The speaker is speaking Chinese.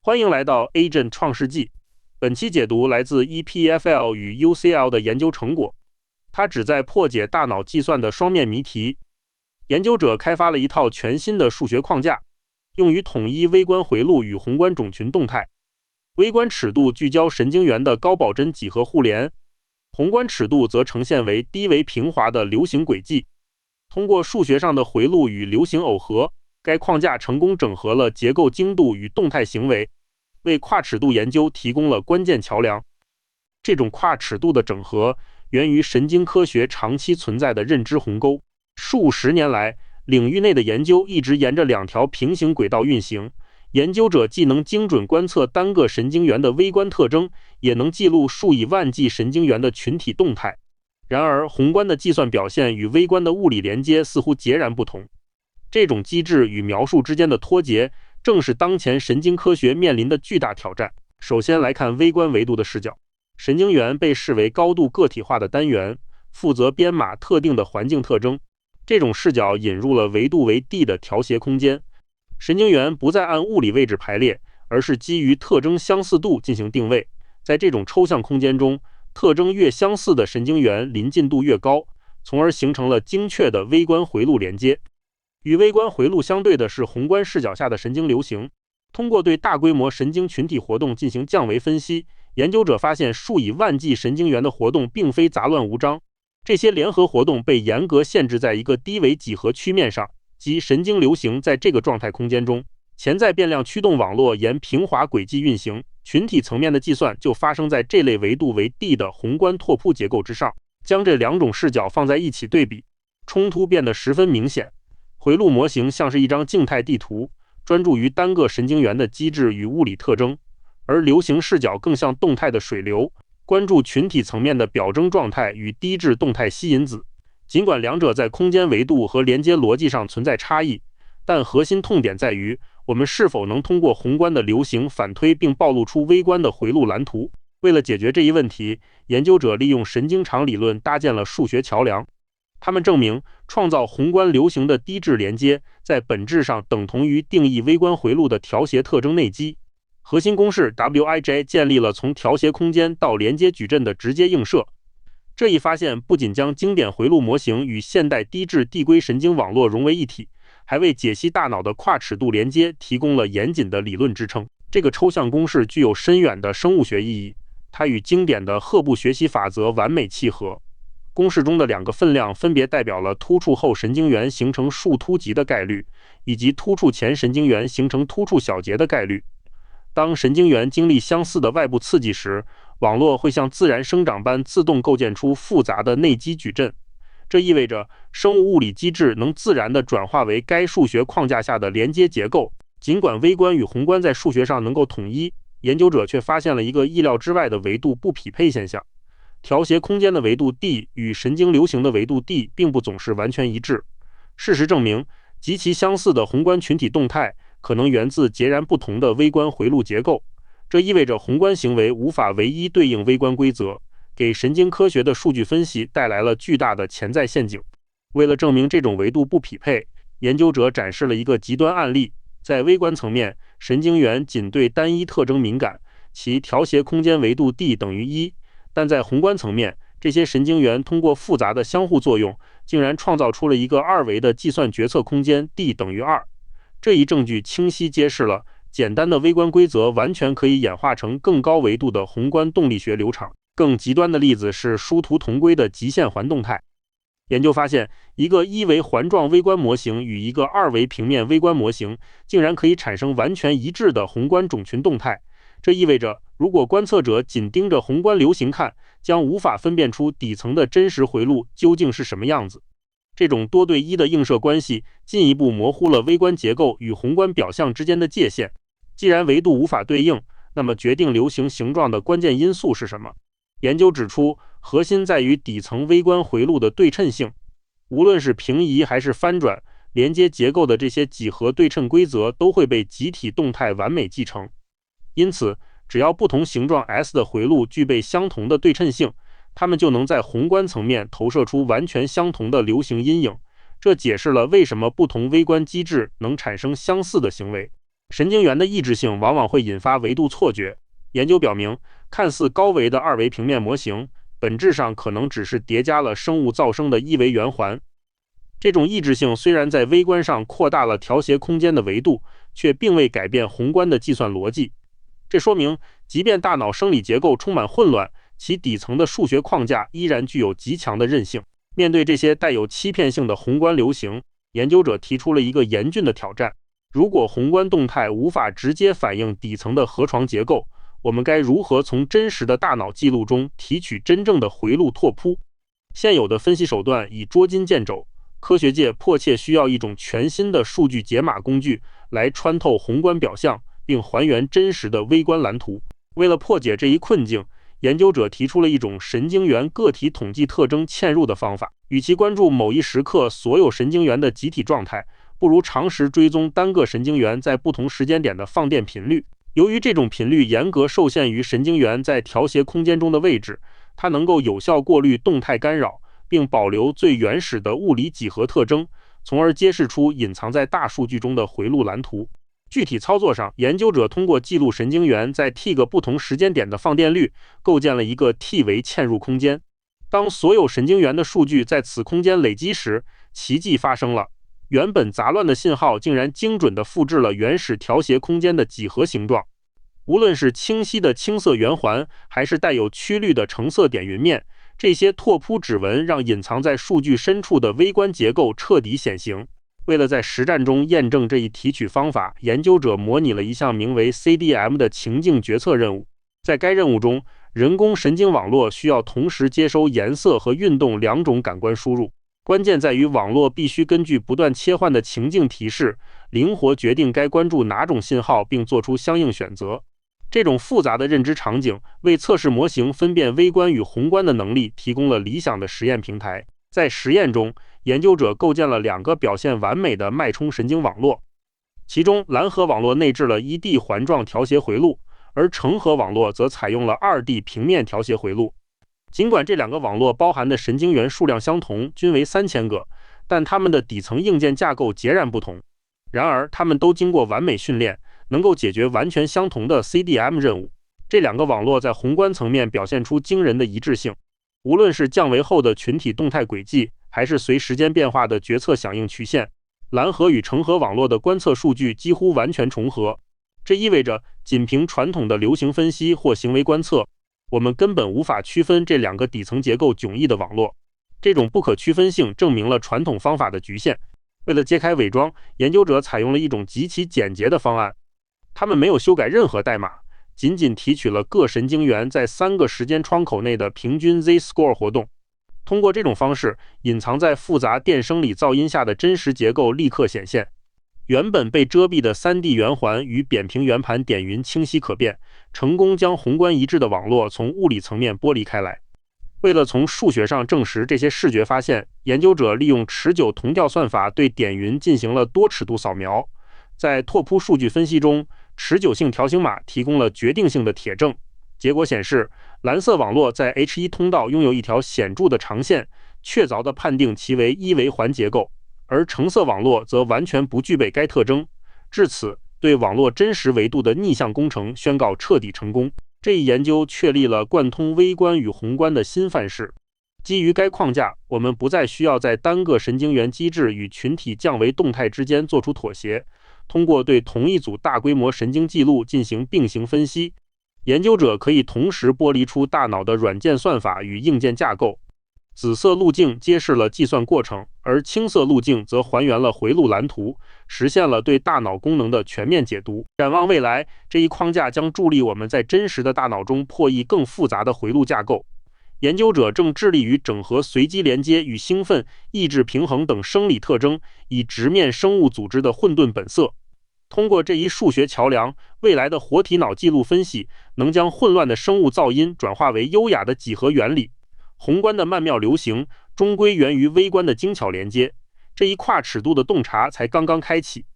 欢迎来到 Agent 创世纪。本期解读来自 EPFL 与 UCL 的研究成果，它旨在破解大脑计算的双面谜题。研究者开发了一套全新的数学框架，用于统一微观回路与宏观种群动态。微观尺度聚焦神经元的高保真几何互联，宏观尺度则呈现为低维平滑的流行轨迹。通过数学上的回路与流行耦合，该框架成功整合了结构精度与动态行为，为跨尺度研究提供了关键桥梁。这种跨尺度的整合源于神经科学长期存在的认知鸿沟。数十年来，领域内的研究一直沿着两条平行轨道运行。研究者既能精准观测单个神经元的微观特征，也能记录数以万计神经元的群体动态。然而，宏观的计算表现与微观的物理连接似乎截然不同。这种机制与描述之间的脱节，正是当前神经科学面临的巨大挑战。首先来看微观维度的视角，神经元被视为高度个体化的单元，负责编码特定的环境特征。这种视角引入了维度为 D 的调谐空间。神经元不再按物理位置排列，而是基于特征相似度进行定位。在这种抽象空间中，特征越相似的神经元临近度越高，从而形成了精确的微观回路连接。与微观回路相对的是宏观视角下的神经流行。通过对大规模神经群体活动进行降维分析，研究者发现数以万计神经元的活动并非杂乱无章，这些联合活动被严格限制在一个低维几何曲面上，即神经流行在这个状态空间中。潜在变量驱动网络沿平滑轨迹运行，群体层面的计算就发生在这类维度为 D 的宏观拓扑结构之上。将这两种视角放在一起对比，冲突变得十分明显。回路模型像是一张静态地图，专注于单个神经元的机制与物理特征，而流行视角更像动态的水流，关注群体层面的表征状态与低质动态吸引子。尽管两者在空间维度和连接逻辑上存在差异，但核心痛点在于我们是否能通过宏观的流行反推并暴露出微观的回路蓝图。为了解决这一问题，研究者利用神经场理论搭建了数学桥梁。他们证明，创造宏观流行的低质连接，在本质上等同于定义微观回路的调谐特征内基。核心公式 Wij 建立了从调谐空间到连接矩阵的直接映射。这一发现不仅将经典回路模型与现代低质递归神经网络融为一体，还为解析大脑的跨尺度连接提供了严谨的理论支撑。这个抽象公式具有深远的生物学意义，它与经典的赫布学习法则完美契合。公式中的两个分量分别代表了突触后神经元形成树突集的概率，以及突触前神经元形成突触小节的概率。当神经元经历相似的外部刺激时，网络会像自然生长般自动构建出复杂的内基矩阵。这意味着生物物理机制能自然地转化为该数学框架下的连接结构。尽管微观与宏观在数学上能够统一，研究者却发现了一个意料之外的维度不匹配现象。调谐空间的维度 D 与神经流行的维度 D 并不总是完全一致。事实证明，极其相似的宏观群体动态可能源自截然不同的微观回路结构。这意味着宏观行为无法唯一对应微观规则，给神经科学的数据分析带来了巨大的潜在陷阱。为了证明这种维度不匹配，研究者展示了一个极端案例。在微观层面，神经元仅对单一特征敏感，其调谐空间维度 D 等于1。但在宏观层面，这些神经元通过复杂的相互作用，竟然创造出了一个二维的计算决策空间 D 等于2。这一证据清晰揭示了简单的微观规则完全可以演化成更高维度的宏观动力学流场。更极端的例子是殊途同归的极限环动态。研究发现，一个一维环状微观模型与一个二维平面微观模型竟然可以产生完全一致的宏观种群动态。这意味着，如果观测者仅盯着宏观流行看，将无法分辨出底层的真实回路究竟是什么样子。这种多对一的映射关系进一步模糊了微观结构与宏观表象之间的界限。既然维度无法对应，那么决定流行形状的关键因素是什么？研究指出，核心在于底层微观回路的对称性。无论是平移还是翻转，连接结构的这些几何对称规则都会被集体动态完美继承。因此，只要不同形状 S 的回路具备相同的对称性，它们就能在宏观层面投射出完全相同的流行阴影。这解释了为什么不同微观机制能产生相似的行为。神经元的抑制性往往会引发维度错觉。研究表明，看似高维的二维平面模型，本质上可能只是叠加了生物噪声的一维圆环。这种抑制性虽然在微观上扩大了调谐空间的维度，却并未改变宏观的计算逻辑。这说明，即便大脑生理结构充满混乱，其底层的数学框架依然具有极强的韧性。面对这些带有欺骗性的宏观流行，研究者提出了一个严峻的挑战：如果宏观动态无法直接反映底层的河床结构，我们该如何从真实的大脑记录中提取真正的回路拓扑？现有的分析手段已捉襟见肘，科学界迫切需要一种全新的数据解码工具来穿透宏观表象，并还原真实的微观蓝图。为了破解这一困境，研究者提出了一种神经元个体统计特征嵌入的方法。与其关注某一时刻所有神经元的集体状态，不如长时追踪单个神经元在不同时间点的放电频率。由于这种频率严格受限于神经元在调谐空间中的位置，它能够有效过滤动态干扰，并保留最原始的物理几何特征，从而揭示出隐藏在大数据中的回路蓝图。具体操作上，研究者通过记录神经元在 T 个不同时间点的放电率，构建了一个 T 维嵌入空间。当所有神经元的数据在此空间累积时，奇迹发生了。原本杂乱的信号竟然精准地复制了原始调谐空间的几何形状。无论是清晰的青色圆环，还是带有曲率的橙色点云面，这些拓扑指纹让隐藏在数据深处的微观结构彻底显形。为了在实战中验证这一提取方法，研究者模拟了一项名为 CDM 的情境决策任务。在该任务中，人工神经网络需要同时接收颜色和运动两种感官输入。关键在于网络必须根据不断切换的情境提示，灵活决定该关注哪种信号，并做出相应选择。这种复杂的认知场景为测试模型分辨微观与宏观的能力提供了理想的实验平台。在实验中，研究者构建了2个表现完美的脉冲神经网络，其中蓝核网络内置了1D 环状调谐回路，而橙核网络则采用了2D 平面调谐回路。尽管这2个网络包含的神经元数量相同，均为3000个，但它们的底层硬件架构截然不同。然而，它们都经过完美训练，能够解决完全相同的 CDM 任务。这2个网络在宏观层面表现出惊人的一致性，无论是降维后的群体动态轨迹，还是随时间变化的决策响应曲线，蓝核与橙核网络的观测数据几乎完全重合。这意味着，仅凭传统的流行分析或行为观测，我们根本无法区分这2个底层结构迥异的网络。这种不可区分性证明了传统方法的局限。为了揭开伪装，研究者采用了一种极其简洁的方案。他们没有修改任何代码，仅仅提取了各神经元在3个时间窗口内的平均 Z-score 活动。通过这种方式，隐藏在复杂电生理噪音下的真实结构立刻显现。原本被遮蔽的 3D 圆环与扁平圆盘点云清晰可辨，成功将宏观一致的网络从物理层面剥离开来。为了从数学上证实这些视觉发现，研究者利用持久同调算法对点云进行了多尺度扫描。在拓扑数据分析中，持久性条形码提供了决定性的铁证。结果显示，蓝色网络在 H1 通道拥有一条显著的长线，确凿地判定其为一维环结构，而橙色网络则完全不具备该特征。至此，对网络真实维度的逆向工程宣告彻底成功。这一研究确立了贯通微观与宏观的新范式。基于该框架，我们不再需要在单个神经元机制与群体降维动态之间做出妥协。通过对同一组大规模神经记录进行并行分析，研究者可以同时剥离出大脑的软件算法与硬件架构。紫色路径揭示了计算过程，而青色路径则还原了回路蓝图，实现了对大脑功能的全面解读。展望未来，这一框架将助力我们在真实的大脑中破译更复杂的回路架构。研究者正致力于整合随机连接与兴奋、意志平衡等生理特征，以直面生物组织的混沌本色。通过这一数学桥梁，未来的活体脑记录分析能将混乱的生物噪音转化为优雅的几何原理。宏观的曼妙流行终归源于微观的精巧连接。这一跨尺度的洞察才刚刚开启。